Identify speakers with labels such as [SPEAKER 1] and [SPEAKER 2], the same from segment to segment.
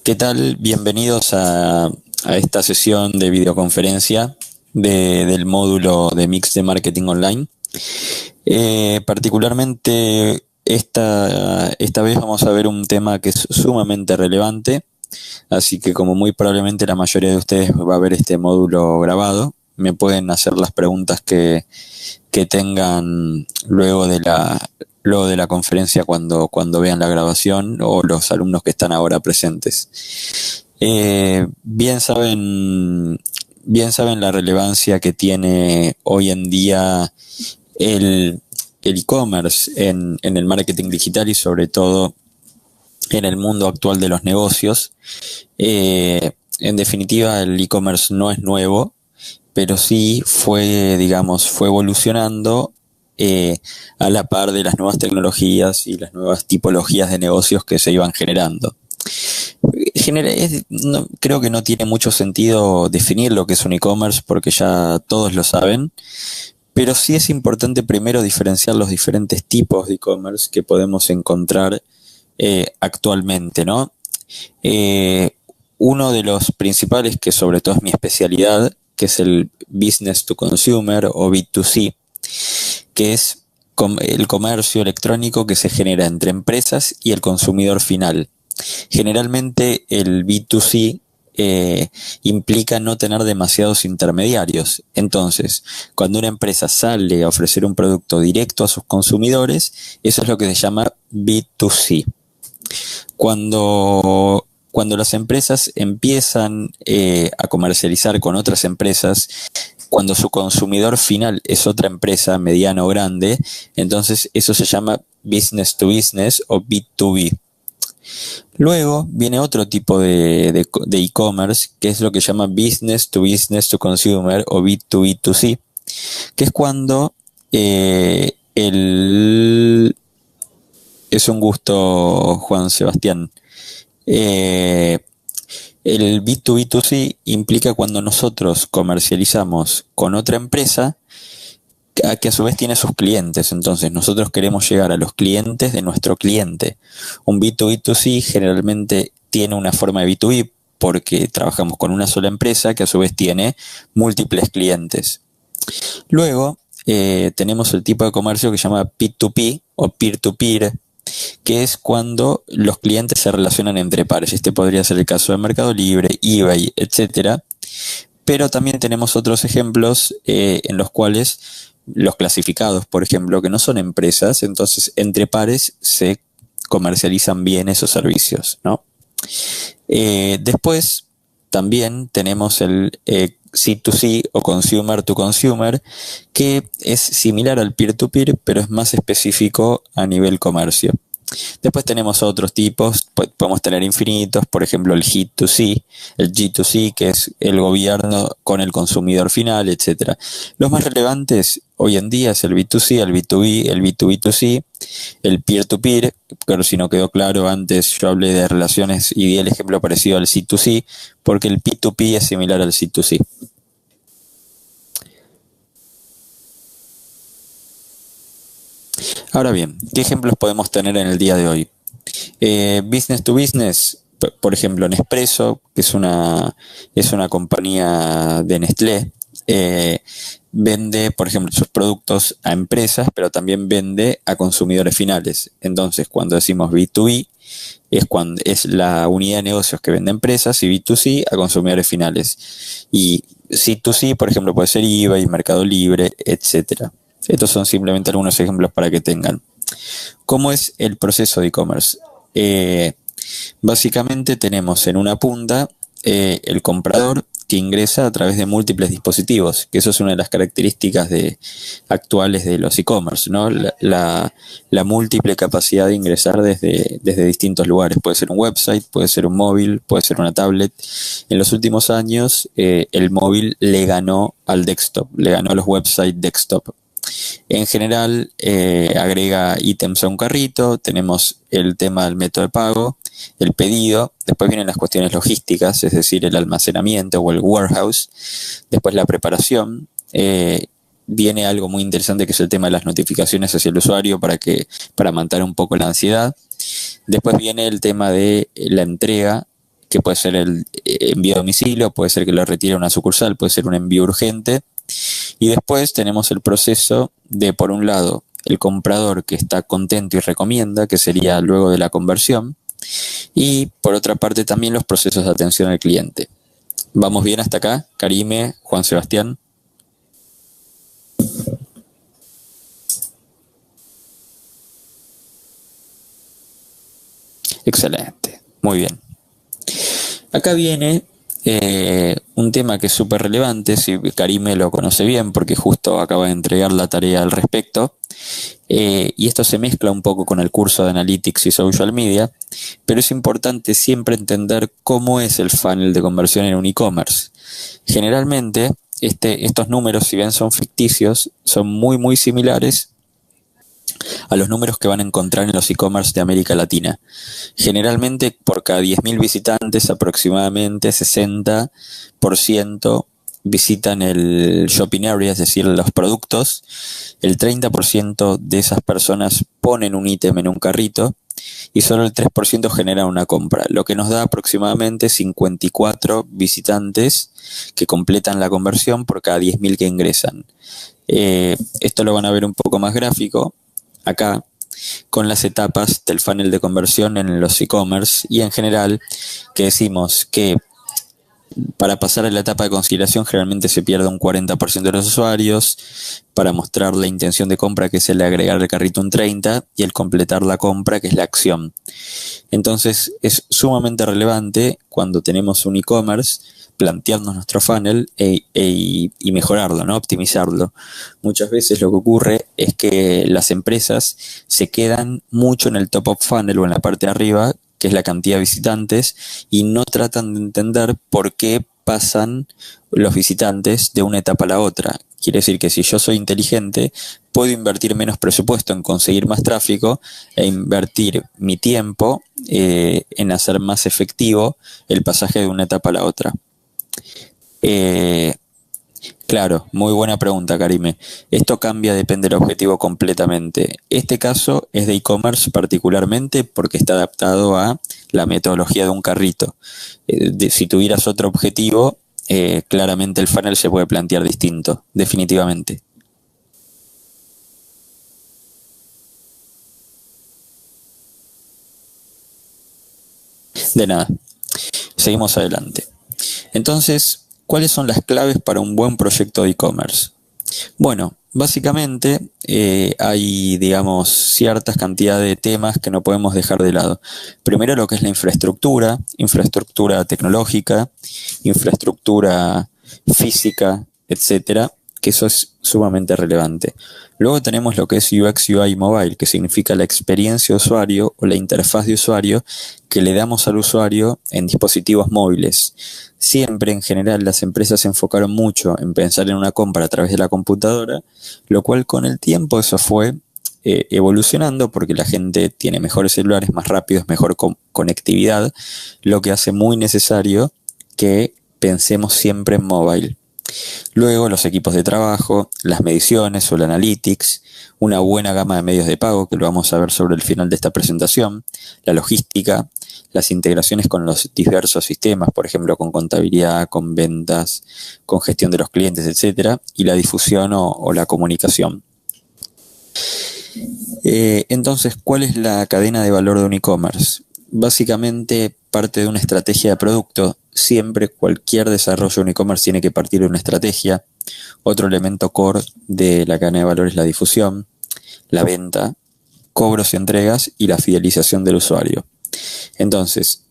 [SPEAKER 1] ¿Qué tal? Bienvenidos a esta sesión de videoconferencia del módulo de Mix de Marketing Online. Particularmente esta vez vamos a ver un tema que es sumamente relevante, así que como muy probablemente la mayoría de ustedes va a ver este módulo grabado, me pueden hacer las preguntas que tengan luego de la conferencia cuando vean la grabación, o los alumnos que están ahora presentes. Bien saben la relevancia que tiene hoy en día el e-commerce en el marketing digital y sobre todo en el mundo actual de los negocios. En definitiva, el e-commerce no es nuevo, pero sí fue evolucionando a la par de las nuevas tecnologías y las nuevas tipologías de negocios que se iban generando. Creo que no tiene mucho sentido definir lo que es un e-commerce porque ya todos lo saben, pero sí es importante primero diferenciar los diferentes tipos de e-commerce que podemos encontrar actualmente, ¿no? Uno de los principales, que sobre todo es mi especialidad, que es el Business to Consumer o B2C, que es el comercio electrónico que se genera entre empresas y el consumidor final. Generalmente el B2C implica no tener demasiados intermediarios. Entonces, cuando una empresa sale a ofrecer un producto directo a sus consumidores, eso es lo que se llama B2C. Cuando las empresas empiezan a comercializar con otras empresas, cuando su consumidor final es otra empresa, mediana o grande, entonces eso se llama business to business o B2B. Luego viene otro tipo de e-commerce, que es lo que se llama business to consumer o B2B2C, que es cuando es un gusto, Juan Sebastián. El B2B2C implica cuando nosotros comercializamos con otra empresa que a su vez tiene sus clientes. Entonces nosotros queremos llegar a los clientes de nuestro cliente. Un B2B2C generalmente tiene una forma de B2B porque trabajamos con una sola empresa que a su vez tiene múltiples clientes. Luego tenemos el tipo de comercio que se llama P2P o peer-to-peer, que es cuando los clientes se relacionan entre pares. Este podría ser el caso de Mercado Libre, eBay, etcétera. Pero también tenemos otros ejemplos en los cuales los clasificados, por ejemplo, que no son empresas, entonces entre pares se comercializan bien esos servicios, ¿no? Después también tenemos el C2C o Consumer to Consumer, que es similar al peer-to-peer, pero es más específico a nivel comercio. Después tenemos otros tipos, podemos tener infinitos, por ejemplo el G2C, que es el gobierno con el consumidor final, etc. Los más relevantes hoy en día es el B2C, el B2B, el B2B2C, el peer-to-peer, pero si no quedó claro antes yo hablé de relaciones y di el ejemplo parecido al C2C, porque el P2P es similar al C2C. Ahora bien, ¿qué ejemplos podemos tener en el día de hoy? Business to business, por ejemplo, Nespresso, que es una compañía de Nestlé, vende, por ejemplo, sus productos a empresas, pero también vende a consumidores finales. Entonces, cuando decimos B2B, es la unidad de negocios que vende empresas, y B2C a consumidores finales. Y C2C, por ejemplo, puede ser eBay, Mercado Libre, etcétera. Estos son simplemente algunos ejemplos para que tengan. ¿Cómo es el proceso de e-commerce? Básicamente tenemos en una punta el comprador que ingresa a través de múltiples dispositivos, que eso es una de las características actuales de los e-commerce, ¿no? La múltiple capacidad de ingresar desde distintos lugares. Puede ser un website, puede ser un móvil, puede ser una tablet. En los últimos años el móvil le ganó al desktop, le ganó a los websites desktop. En general agrega ítems a un carrito, tenemos el tema del método de pago, el pedido, después vienen las cuestiones logísticas, es decir, el almacenamiento o el warehouse, después la preparación, viene algo muy interesante que es el tema de las notificaciones hacia el usuario para mantener un poco la ansiedad. Después viene el tema de la entrega que puede ser el envío a domicilio, puede ser que lo retire a una sucursal, puede ser un envío urgente. Y después tenemos el proceso de, por un lado, el comprador que está contento y recomienda, que sería luego de la conversión. Y por otra parte también los procesos de atención al cliente. ¿Vamos bien hasta acá? Karime, Juan Sebastián. Excelente, muy bien. Acá viene un tema que es súper relevante, si Karime lo conoce bien porque justo acaba de entregar la tarea al respecto, y esto se mezcla un poco con el curso de Analytics y Social Media, pero es importante siempre entender cómo es el funnel de conversión en un e-commerce. Generalmente, estos números, si bien son ficticios, son muy similares a los números que van a encontrar en los e-commerce de América Latina. Generalmente, por cada 10.000 visitantes, aproximadamente 60% visitan el shopping area, es decir, los productos. El 30% de esas personas ponen un ítem en un carrito y solo el 3% genera una compra, lo que nos da aproximadamente 54 visitantes que completan la conversión por cada 10.000 que ingresan. Esto lo van a ver un poco más gráfico acá, con las etapas del funnel de conversión en los e-commerce y en general, que decimos que para pasar a la etapa de consideración generalmente se pierde un 40% de los usuarios, para mostrar la intención de compra, que es el agregar al carrito, un 30%, y el completar la compra, que es la acción. Entonces es sumamente relevante cuando tenemos un e-commerce plantearnos nuestro funnel y mejorarlo, ¿no? Optimizarlo. Muchas veces lo que ocurre es que las empresas se quedan mucho en el top of funnel o en la parte de arriba, que es la cantidad de visitantes, y no tratan de entender por qué pasan los visitantes de una etapa a la otra. Quiere decir que si yo soy inteligente, puedo invertir menos presupuesto en conseguir más tráfico e invertir mi tiempo en hacer más efectivo el pasaje de una etapa a la otra. Claro, muy buena pregunta, Karime. Esto cambia, depende del objetivo completamente. Este caso es de e-commerce particularmente porque está adaptado a la metodología de un carrito. Si tuvieras otro objetivo, claramente el funnel se puede plantear distinto, definitivamente. De nada. Seguimos adelante. Entonces, ¿cuáles son las claves para un buen proyecto de e-commerce? Bueno, básicamente hay, digamos, ciertas cantidades de temas que no podemos dejar de lado. Primero, lo que es la infraestructura tecnológica, infraestructura física, etcétera, que eso es sumamente relevante. Luego tenemos lo que es UX UI Mobile, que significa la experiencia de usuario o la interfaz de usuario que le damos al usuario en dispositivos móviles. Siempre, en general, las empresas se enfocaron mucho en pensar en una compra a través de la computadora, lo cual con el tiempo eso fue evolucionando porque la gente tiene mejores celulares, más rápidos, mejor conectividad, lo que hace muy necesario que pensemos siempre en mobile. Luego los equipos de trabajo, las mediciones o el analytics, una buena gama de medios de pago, que lo vamos a ver sobre el final de esta presentación, la logística, las integraciones con los diversos sistemas, por ejemplo con contabilidad, con ventas, con gestión de los clientes, etcétera, y la difusión o la comunicación. Entonces, ¿cuál es la cadena de valor de un e-commerce? Básicamente parte de una estrategia de producto. Siempre cualquier desarrollo de un e-commerce tiene que partir de una estrategia. Otro elemento core de la cadena de valor es la difusión, la venta, cobros y entregas y la fidelización del usuario. Entonces,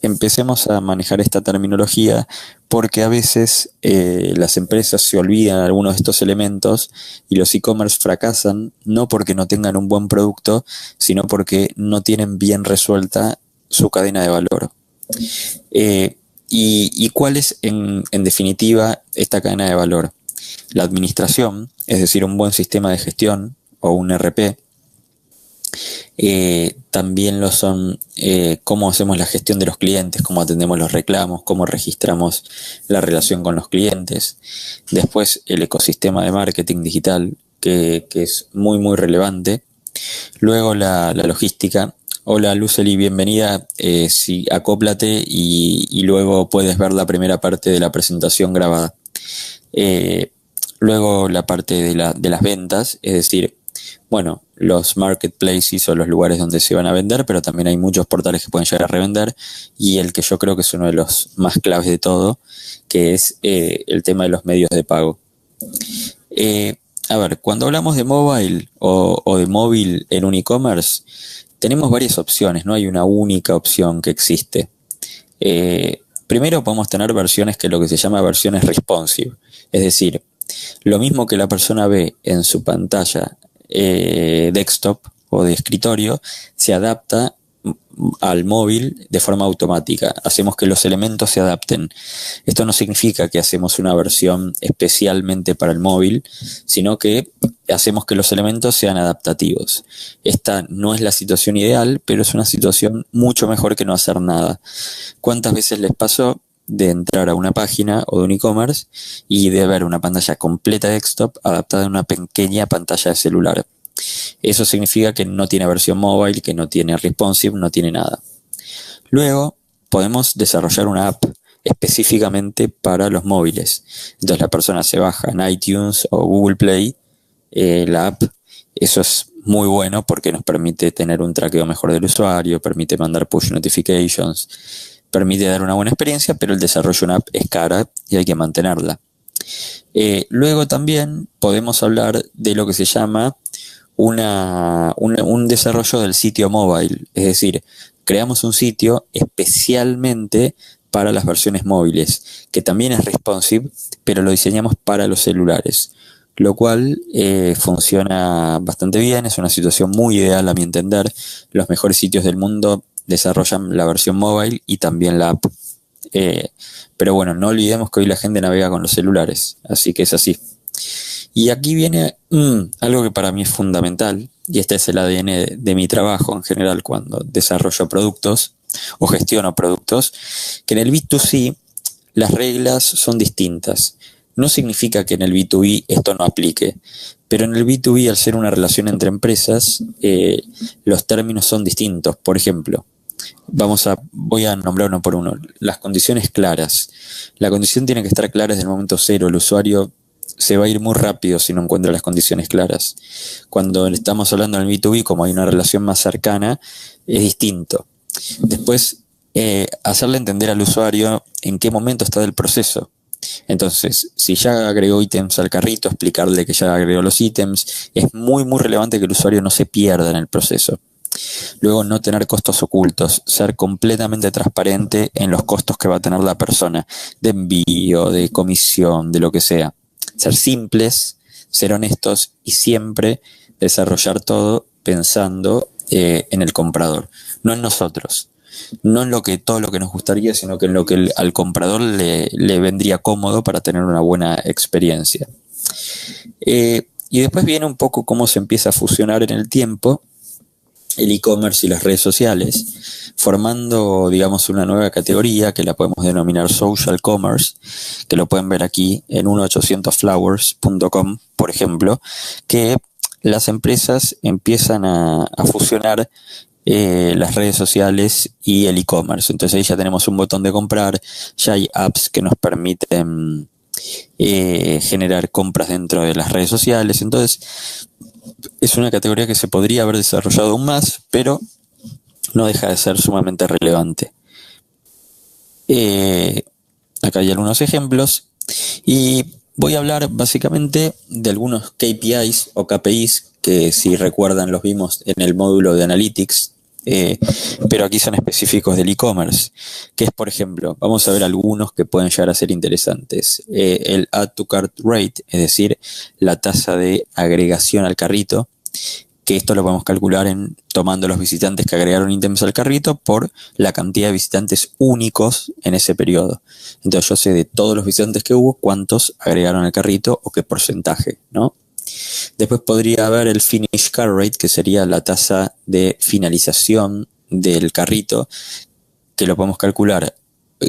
[SPEAKER 1] empecemos a manejar esta terminología porque a veces las empresas se olvidan de algunos de estos elementos y los e-commerce fracasan no porque no tengan un buen producto, sino porque no tienen bien resuelta su cadena de valor. ¿Y cuál es en definitiva esta cadena de valor? La administración, es decir, un buen sistema de gestión o un ERP. También lo son cómo hacemos la gestión de los clientes, cómo atendemos los reclamos, cómo registramos la relación con los clientes. Después el ecosistema de marketing digital, que es muy relevante. Luego la logística, Hola Lucely, bienvenida. Sí, acóplate y luego puedes ver la primera parte de la presentación grabada. Eh, Luego la parte de las ventas, es decir, bueno, los marketplaces o los lugares donde se van a vender, pero también hay muchos portales que pueden llegar a revender, y el que yo creo que es uno de los más claves de todo, que es el tema de los medios de pago. Eh, a ver, cuando hablamos de mobile o de móvil en un e-commerce, tenemos varias opciones, no hay una única opción que existe. Primero podemos tener versiones que lo que se llama versiones responsive, es decir, lo mismo que la persona ve en su pantalla desktop o de escritorio, se adapta al móvil de forma automática. Hacemos que los elementos se adapten. Esto no significa que hacemos una versión especialmente para el móvil, sino que hacemos que los elementos sean adaptativos. Esta no es la situación ideal, pero es una situación mucho mejor que no hacer nada. ¿Cuántas veces les pasó de entrar a una página o de un e-commerce y de ver una pantalla completa de desktop adaptada a una pequeña pantalla de celular? Eso significa que no tiene versión mobile, que no tiene responsive, no tiene nada. Luego podemos desarrollar una app específicamente para los móviles. Entonces la persona se baja en iTunes o Google Play la app. Eso es muy bueno porque nos permite tener un traqueo mejor del usuario, permite mandar push notifications, permite dar una buena experiencia, pero el desarrollo de una app es cara y hay que mantenerla. Luego también podemos hablar de lo que se llama un desarrollo del sitio mobile, es decir, creamos un sitio especialmente para las versiones móviles, que también es responsive, pero lo diseñamos para los celulares, lo cual funciona bastante bien, es una situación muy ideal a mi entender. Los mejores sitios del mundo desarrollan la versión mobile y también la app. Pero bueno, no olvidemos que hoy la gente navega con los celulares, así que es así. Y aquí viene algo que para mí es fundamental, y este es el ADN de mi trabajo en general cuando desarrollo productos o gestiono productos, que en el B2C las reglas son distintas. No significa que en el B2B esto no aplique, pero en el B2B, al ser una relación entre empresas, los términos son distintos. Por ejemplo, voy a nombrar uno por uno. Las condiciones claras. La condición tiene que estar clara desde el momento cero. El usuario se va a ir muy rápido si no encuentra las condiciones claras. Cuando estamos hablando del B2B, como hay una relación más cercana, es distinto. Después, hacerle entender al usuario en qué momento está del proceso. Entonces, si ya agregó ítems al carrito, explicarle que ya agregó los ítems. Es muy, muy relevante que el usuario no se pierda en el proceso. Luego, no tener costos ocultos, ser completamente transparente en los costos que va a tener la persona, de envío, de comisión, de lo que sea. Ser simples, ser honestos y siempre desarrollar todo pensando en el comprador, no en nosotros, no en todo lo que nos gustaría, sino que en lo que al comprador le vendría cómodo para tener una buena experiencia. Y después viene un poco cómo se empieza a fusionar en el tiempo el e-commerce y las redes sociales, formando, digamos, una nueva categoría que la podemos denominar social commerce, que lo pueden ver aquí en 1800flowers.com, por ejemplo, que las empresas empiezan a fusionar las redes sociales y el e-commerce. Entonces ahí ya tenemos un botón de comprar, ya hay apps que nos permiten generar compras dentro de las redes sociales. Entonces es una categoría que se podría haber desarrollado aún más, pero no deja de ser sumamente relevante. Acá hay algunos ejemplos y voy a hablar básicamente de algunos KPIs o KPIs que, si recuerdan, los vimos en el módulo de Analytics, pero aquí son específicos del e-commerce, que es, por ejemplo, vamos a ver algunos que pueden llegar a ser interesantes. El Add to Cart Rate, es decir, la tasa de agregación al carrito, que esto lo podemos calcular tomando los visitantes que agregaron ítems al carrito por la cantidad de visitantes únicos en ese periodo. Entonces yo sé de todos los visitantes que hubo, cuántos agregaron al carrito o qué porcentaje, ¿no? Después podría haber el Finish Cart Rate, que sería la tasa de finalización del carrito, que lo podemos calcular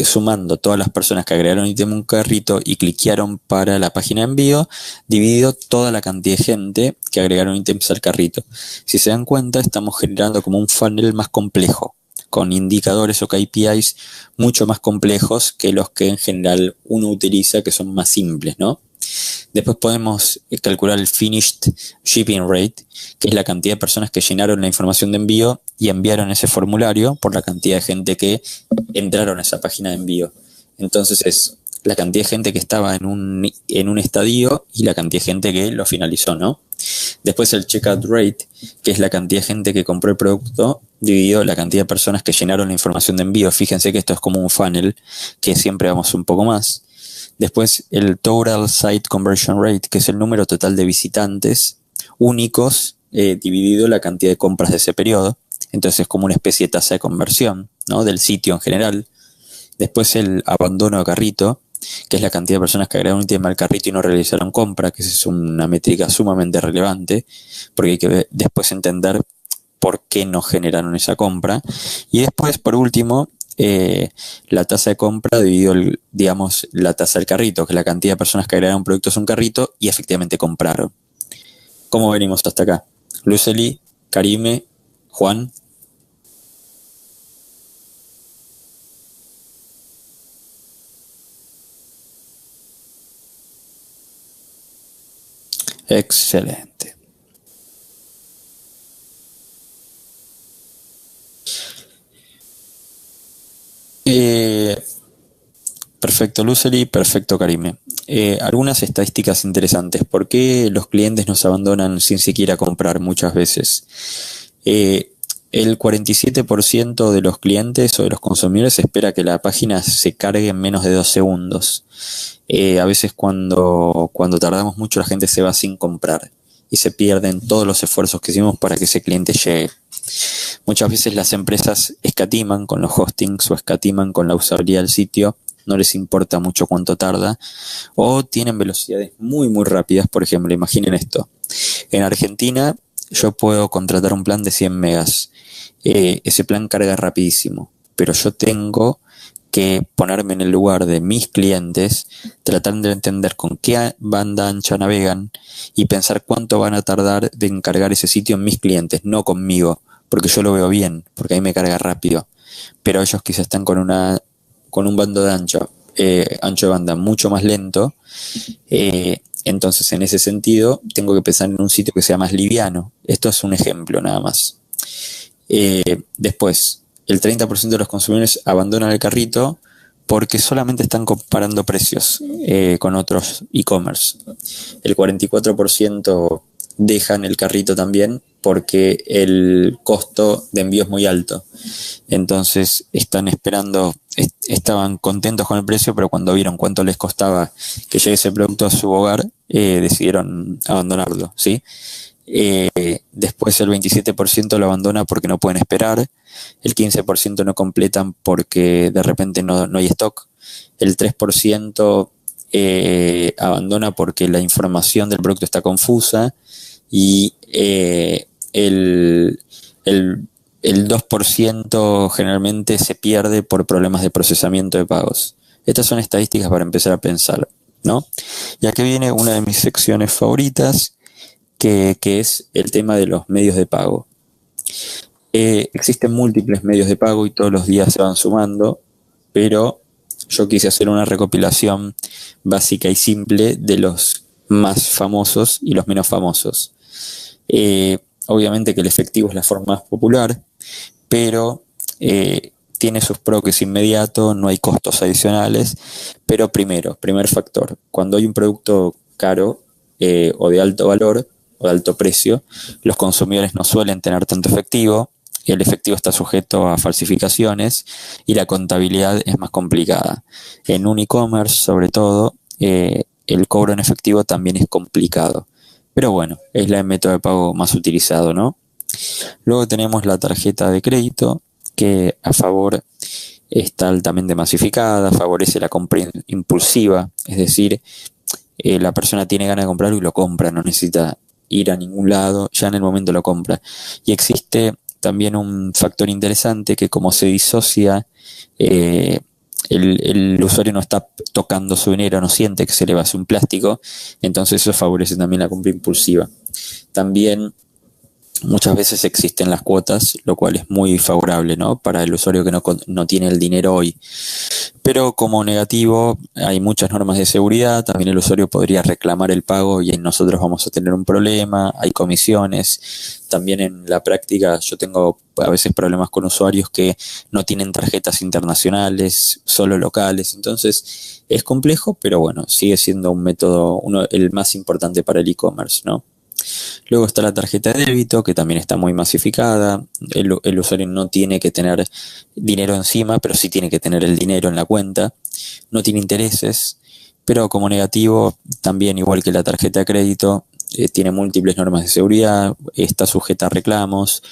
[SPEAKER 1] sumando todas las personas que agregaron ítem a un carrito y cliquearon para la página de envío, dividido toda la cantidad de gente que agregaron ítems al carrito. Si se dan cuenta, estamos generando como un funnel más complejo, con indicadores o KPIs mucho más complejos que los que en general uno utiliza, que son más simples, ¿no? Después podemos calcular el Finished Shipping Rate, que es la cantidad de personas que llenaron la información de envío y enviaron ese formulario por la cantidad de gente que entraron a esa página de envío. Entonces es la cantidad de gente que estaba en un estadio y la cantidad de gente que lo finalizó, ¿no? Después el Checkout Rate, que es la cantidad de gente que compró el producto dividido la cantidad de personas que llenaron la información de envío. Fíjense que esto es como un funnel, que siempre vamos un poco más. Después el Total Site Conversion Rate, que es el número total de visitantes únicos dividido la cantidad de compras de ese periodo. Entonces es como una especie de tasa de conversión, ¿no?, del sitio en general. Después el abandono de carrito, que es la cantidad de personas que agregaron un ítem al carrito y no realizaron compra, que es una métrica sumamente relevante, porque hay que después entender por qué no generaron esa compra. Y después, por último, la tasa de compra dividido, digamos, la tasa del carrito, que es la cantidad de personas que agregaron productos a un carrito y efectivamente compraron. ¿Cómo venimos hasta acá? Lucely, Karime, Juan. Excelente. Perfecto, Lucely, perfecto, Karime. Algunas estadísticas interesantes. ¿Por qué los clientes nos abandonan sin siquiera comprar muchas veces? El 47% de los clientes o de los consumidores espera que la página se cargue en menos de 2 segundos. A veces cuando tardamos mucho la gente se va sin comprar y se pierden todos los esfuerzos que hicimos para que ese cliente llegue. Muchas veces las empresas escatiman con los hostings o escatiman con la usabilidad del sitio, no les importa mucho cuánto tarda, o tienen velocidades muy muy rápidas. Por ejemplo, imaginen esto: en Argentina yo puedo contratar un plan de 100 megas, ese plan carga rapidísimo, pero yo tengo que ponerme en el lugar de mis clientes, tratar de entender con qué banda ancha navegan y pensar cuánto van a tardar de encargar ese sitio en mis clientes, no conmigo, porque yo lo veo bien, porque ahí me carga rápido, pero ellos quizás están con un bando de ancho de banda mucho más lento. Entonces en ese sentido tengo que pensar en un sitio que sea más liviano. Esto es un ejemplo nada más. Después, el 30% de los consumidores abandonan el carrito porque solamente están comparando precios con otros e-commerce. El 44% dejan el carrito también porque el costo de envío es muy alto. Entonces estaban contentos con el precio, pero cuando vieron cuánto les costaba que llegue ese producto a su hogar, decidieron abandonarlo, ¿sí? Después el 27% lo abandona porque no pueden esperar, el 15% no completan porque de repente no hay stock, el 3% abandona porque la información del producto está confusa y el 2% generalmente se pierde por problemas de procesamiento de pagos. Estas son estadísticas para empezar a pensar, ¿no? Y aquí viene una de mis secciones favoritas, que es el tema de los medios de pago. Existen múltiples medios de pago y todos los días se van sumando, pero yo quise hacer una recopilación básica y simple de los más famosos y los menos famosos. Obviamente que el efectivo es la forma más popular, pero tiene sus pros, que es inmediato, no hay costos adicionales. Pero primer factor, cuando hay un producto caro o de alto valor o de alto precio, los consumidores no suelen tener tanto efectivo, el efectivo está sujeto a falsificaciones y la contabilidad es más complicada. En un e-commerce, sobre todo, el cobro en efectivo también es complicado. Pero bueno, es el método de pago más utilizado, ¿no? Luego tenemos la tarjeta de crédito, que a favor está altamente masificada, favorece la compra impulsiva, es decir, la persona tiene ganas de comprarlo y lo compra, no necesita ir a ningún lado, ya en el momento lo compra. Y existe también un factor interesante, que como se disocia el usuario no está tocando su dinero, no siente que se le va a hacer un plástico, entonces eso favorece también la compra impulsiva. También muchas veces existen las cuotas, lo cual es muy favorable, ¿no?, para el usuario que no tiene el dinero hoy. Pero como negativo, hay muchas normas de seguridad, también el usuario podría reclamar el pago y nosotros vamos a tener un problema, hay comisiones. También en la práctica yo tengo a veces problemas con usuarios que no tienen tarjetas internacionales, solo locales, entonces es complejo, pero bueno, sigue siendo un método, el más importante para el e-commerce, ¿no? Luego está la tarjeta de débito, que también está muy masificada. El usuario no tiene que tener dinero encima, pero sí tiene que tener el dinero en la cuenta. No tiene intereses, pero como negativo, también igual que la tarjeta de crédito, tiene múltiples normas de seguridad, está sujeta a reclamos,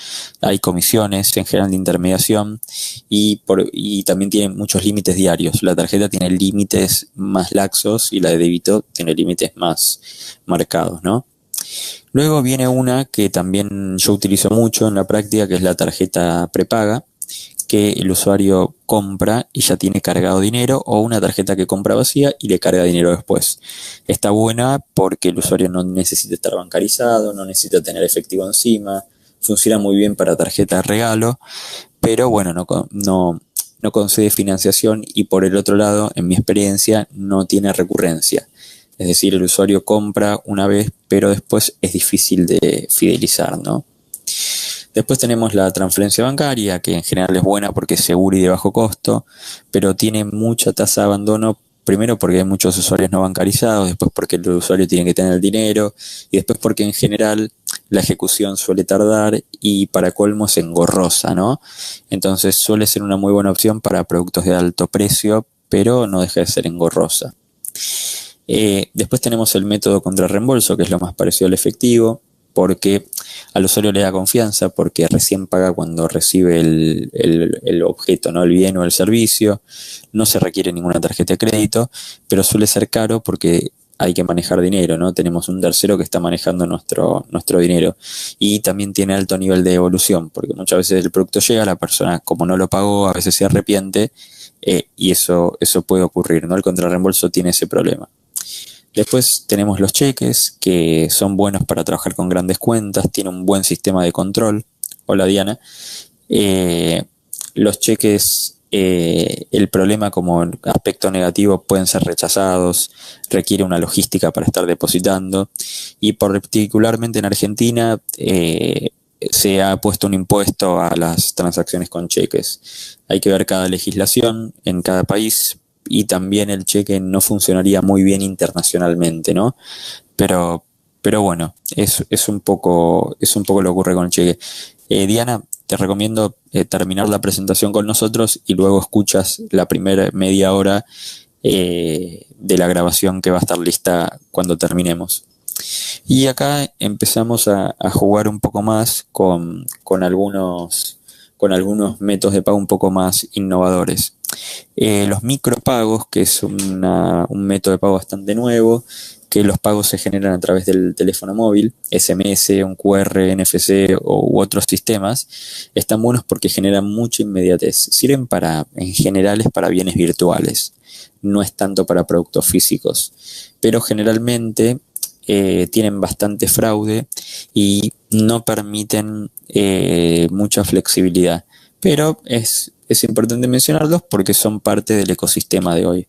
[SPEAKER 1] hay comisiones en general de intermediación y también tiene muchos límites diarios. La tarjeta tiene límites más laxos y la de débito tiene límites más marcados, ¿no? Luego viene una que también yo utilizo mucho en la práctica, que es la tarjeta prepaga, que el usuario compra y ya tiene cargado dinero, o una tarjeta que compra vacía y le carga dinero después. Está buena porque el usuario no necesita estar bancarizado, no necesita tener efectivo encima, funciona muy bien para tarjeta de regalo, pero bueno, no concede financiación y por el otro lado, en mi experiencia, no tiene recurrencia. Es decir, el usuario compra una vez, pero después es difícil de fidelizar, ¿no? Después tenemos la transferencia bancaria, que en general es buena porque es segura y de bajo costo, pero tiene mucha tasa de abandono, primero porque hay muchos usuarios no bancarizados, después porque el usuario tiene que tener el dinero, y después porque en general la ejecución suele tardar y para colmo es engorrosa, ¿no? Entonces suele ser una muy buena opción para productos de alto precio, pero no deja de ser engorrosa. Después tenemos el método contra reembolso, que es lo más parecido al efectivo, porque al usuario le da confianza, porque recién paga cuando recibe el objeto, ¿no?, el bien o el servicio. No se requiere ninguna tarjeta de crédito, pero suele ser caro porque hay que manejar dinero, ¿no? Tenemos un tercero que está manejando nuestro dinero y también tiene alto nivel de devolución, porque muchas veces el producto llega, la persona como no lo pagó, a veces se arrepiente y eso puede ocurrir, ¿no? El contrarreembolso tiene ese problema. Después tenemos los cheques, que son buenos para trabajar con grandes cuentas, tiene un buen sistema de control. Hola Diana. Los cheques, el problema como aspecto negativo, pueden ser rechazados, requiere una logística para estar depositando y particularmente en Argentina se ha puesto un impuesto a las transacciones con cheques. Hay que ver cada legislación en cada país. Y también el cheque no funcionaría muy bien internacionalmente, ¿no? Pero bueno, es un poco lo que ocurre con el cheque. Diana, te recomiendo terminar la presentación con nosotros y luego escuchas la primera media hora de la grabación que va a estar lista cuando terminemos. Y acá empezamos a jugar un poco más con algunos métodos de pago un poco más innovadores. Los micropagos, que es un método de pago bastante nuevo, que los pagos se generan a través del teléfono móvil, SMS, un QR, NFC u otros sistemas, están buenos porque generan mucha inmediatez. Sirven en general para bienes virtuales, no es tanto para productos físicos, pero generalmente tienen bastante fraude y no permiten mucha flexibilidad. Pero es importante mencionarlos porque son parte del ecosistema de hoy.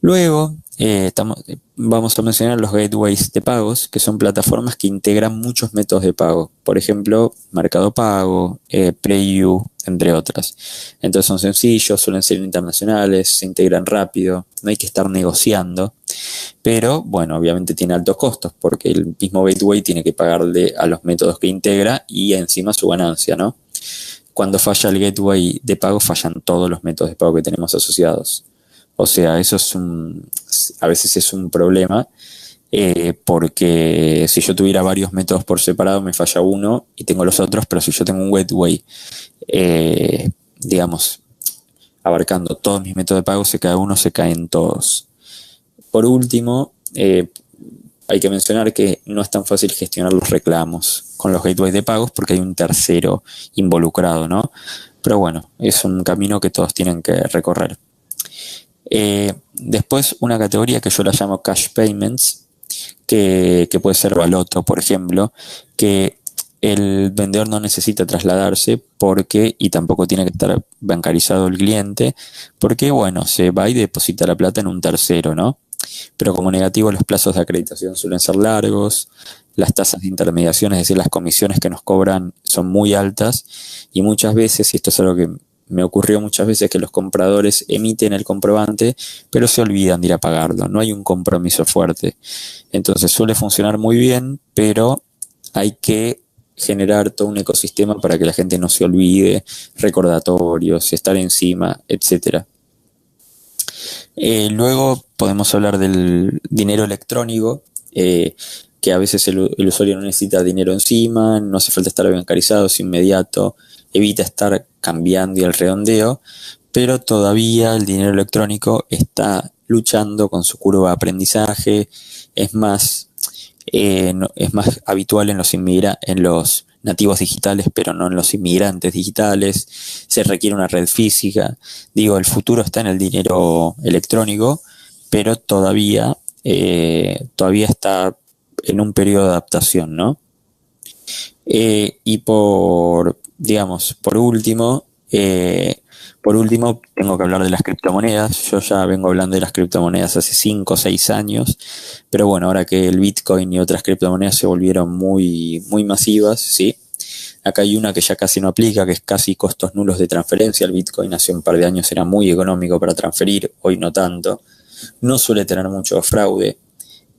[SPEAKER 1] Luego vamos a mencionar los gateways de pagos, que son plataformas que integran muchos métodos de pago. Por ejemplo, Mercado Pago, PayU, entre otras. Entonces son sencillos, suelen ser internacionales, se integran rápido, no hay que estar negociando. Pero, bueno, obviamente tiene altos costos porque el mismo gateway tiene que pagarle a los métodos que integra y encima su ganancia, ¿no? Cuando falla el gateway de pago, fallan todos los métodos de pago que tenemos asociados. O sea, eso a veces es un problema porque si yo tuviera varios métodos por separado me falla uno y tengo los otros, pero si yo tengo un gateway, digamos, abarcando todos mis métodos de pago, si cada uno se caen todos. Por último, hay que mencionar que no es tan fácil gestionar los reclamos con los gateways de pagos porque hay un tercero involucrado, ¿no? Pero bueno, es un camino que todos tienen que recorrer. Después una categoría que yo la llamo cash payments, que puede ser Baloto, por ejemplo, que el vendedor no necesita trasladarse porque, y tampoco tiene que estar bancarizado el cliente, porque bueno, se va y deposita la plata en un tercero, ¿no? Pero como negativo, los plazos de acreditación suelen ser largos, las tasas de intermediación, es decir, las comisiones que nos cobran son muy altas, y muchas veces, y esto es algo que me ocurrió muchas veces, que los compradores emiten el comprobante, pero se olvidan de ir a pagarlo, no hay un compromiso fuerte. Entonces suele funcionar muy bien, pero hay que generar todo un ecosistema para que la gente no se olvide, recordatorios, estar encima, etcétera. Luego podemos hablar del dinero electrónico, que a veces el usuario no necesita dinero encima, no hace falta estar bancarizado, es inmediato, evita estar cambiando y el redondeo, pero todavía el dinero electrónico está luchando con su curva de aprendizaje, es más, es más habitual en los nativos digitales, pero no en los inmigrantes digitales, se requiere una red física. Digo, el futuro está en el dinero electrónico, pero todavía está en un periodo de adaptación, ¿no? Y digamos, por último, tengo que hablar de las criptomonedas. Yo ya vengo hablando de las criptomonedas hace 5 o 6 años, pero bueno, ahora que el Bitcoin y otras criptomonedas se volvieron muy, muy masivas, ¿sí? Acá hay una que ya casi no aplica, que es casi costos nulos de transferencia. El Bitcoin hace un par de años era muy económico para transferir, hoy no tanto. No suele tener mucho fraude,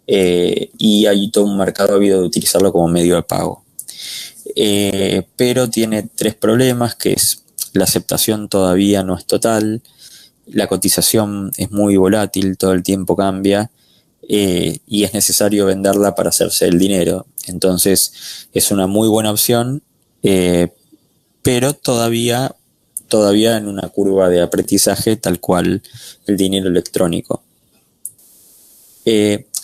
[SPEAKER 1] y hay todo un mercado habido de utilizarlo como medio de pago. Pero tiene 3 problemas, que es la aceptación todavía no es total, la cotización es muy volátil, todo el tiempo cambia, y es necesario venderla para hacerse el dinero. Entonces es una muy buena opción, eh, pero todavía en una curva de aprendizaje tal cual el dinero electrónico.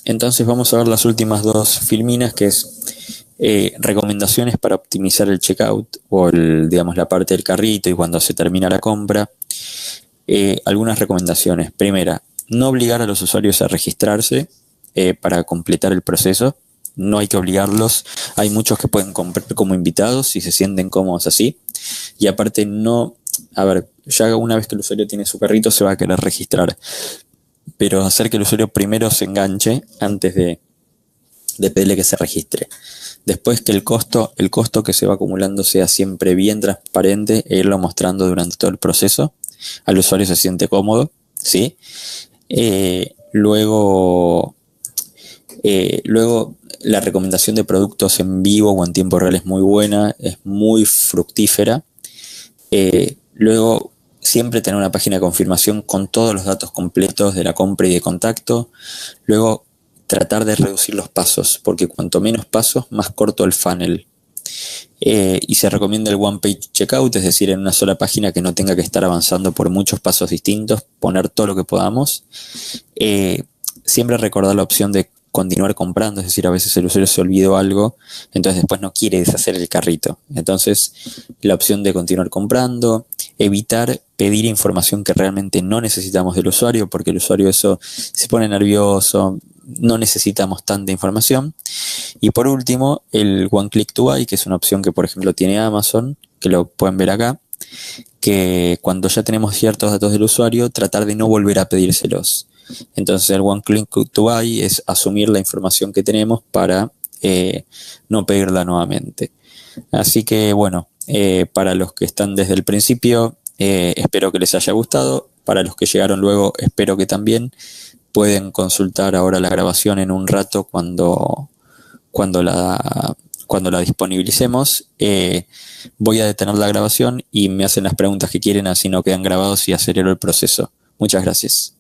[SPEAKER 1] Entonces vamos a ver las últimas 2 filminas, que es recomendaciones para optimizar el checkout o digamos, la parte del carrito y cuando se termina la compra. Algunas recomendaciones. Primera, no obligar a los usuarios a registrarse para completar el proceso. No hay que obligarlos. Hay muchos que pueden comprar como invitados si se sienten cómodos así. Y aparte ya una vez que el usuario tiene su carrito se va a querer registrar. Pero hacer que el usuario primero se enganche antes de pedirle que se registre. Después que el costo que se va acumulando sea siempre bien transparente e irlo mostrando durante todo el proceso. Al usuario se siente cómodo, ¿sí? Luego la recomendación de productos en vivo o en tiempo real es muy buena, es muy fructífera. Luego siempre tener una página de confirmación con todos los datos completos de la compra y de contacto. Luego tratar de reducir los pasos, porque cuanto menos pasos, más corto el funnel. Y se recomienda el one page checkout, es decir, en una sola página que no tenga que estar avanzando por muchos pasos distintos, poner todo lo que podamos. Siempre recordar la opción de continuar comprando, es decir, a veces el usuario se olvidó algo, entonces después no quiere deshacer el carrito. Entonces, la opción de continuar comprando, evitar pedir información que realmente no necesitamos del usuario, porque el usuario eso se pone nervioso, no necesitamos tanta información. Y por último, el One Click to Buy, que es una opción que por ejemplo tiene Amazon, que lo pueden ver acá, que cuando ya tenemos ciertos datos del usuario, tratar de no volver a pedírselos. Entonces el One Click to Buy es asumir la información que tenemos para no pedirla nuevamente. Así que bueno, para los que están desde el principio, espero que les haya gustado. Para los que llegaron luego, espero que también. Pueden consultar ahora la grabación en un rato cuando la disponibilicemos. Voy a detener la grabación y me hacen las preguntas que quieren, así no quedan grabados y acelero el proceso. Muchas gracias.